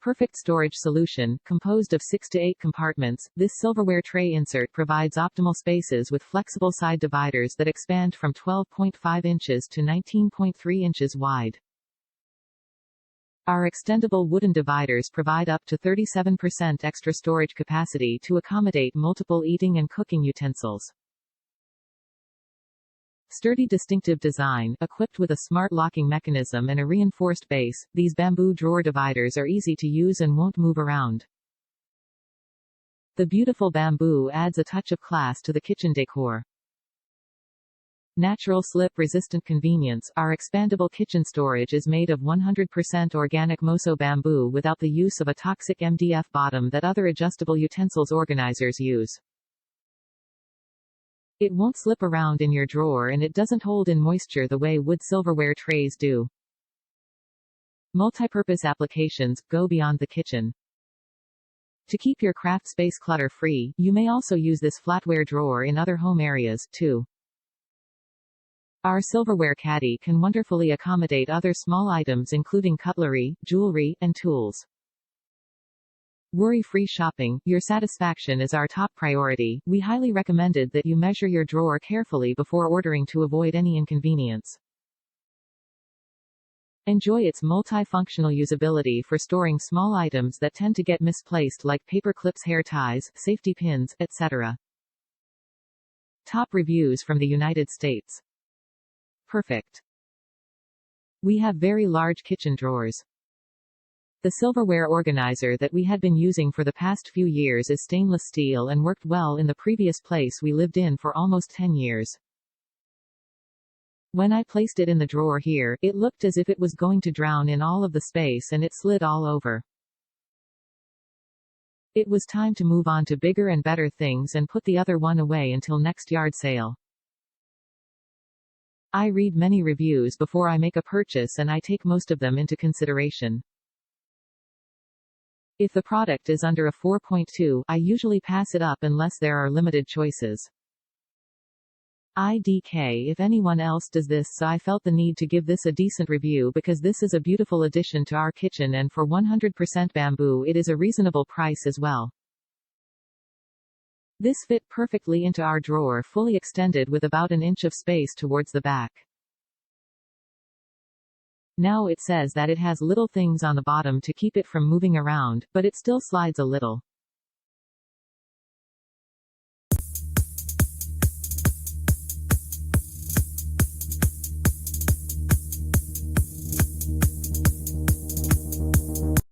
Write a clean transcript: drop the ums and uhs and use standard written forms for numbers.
Perfect storage solution, composed of 6 to 8 compartments, this silverware tray insert provides optimal spaces with flexible side dividers that expand from 12.5 inches to 19.3 inches wide. Our extendable wooden dividers provide up to 37% extra storage capacity to accommodate multiple eating and cooking utensils. Sturdy distinctive design, equipped with a smart locking mechanism and a reinforced base, these bamboo drawer dividers are easy to use and won't move around. The beautiful bamboo adds a touch of class to the kitchen decor. Natural slip-resistant convenience, our expandable kitchen storage is made of 100% organic Moso bamboo without the use of a toxic MDF bottom that other adjustable utensils organizers use. It won't slip around in your drawer and it doesn't hold in moisture the way wood silverware trays do. Multipurpose applications go beyond the kitchen. To keep your craft space clutter-free, you may also use this flatware drawer in other home areas, too. Our silverware caddy can wonderfully accommodate other small items including cutlery, jewelry, and tools. Worry-free shopping, your satisfaction is our top priority. We highly recommended that you measure your drawer carefully before ordering to avoid any inconvenience. Enjoy its multifunctional usability for storing small items that tend to get misplaced like paper clips, hair ties, safety pins, etc. Top reviews from the United States. Perfect. We have very large kitchen drawers. The silverware organizer that we had been using for the past few years is stainless steel and worked well in the previous place we lived in for almost 10 years. When I placed it in the drawer here, it looked as if it was going to drown in all of the space and it slid all over. It was time to move on to bigger and better things and put the other one away until next yard sale. I read many reviews before I make a purchase and I take most of them into consideration. If the product is under a 4.2, I usually pass it up unless there are limited choices. IDK if anyone else does this, so I felt the need to give this a decent review because this is a beautiful addition to our kitchen and for 100% bamboo it is a reasonable price as well. This fit perfectly into our drawer, fully extended with about an inch of space towards the back. Now it says that it has little things on the bottom to keep it from moving around, but it still slides a little.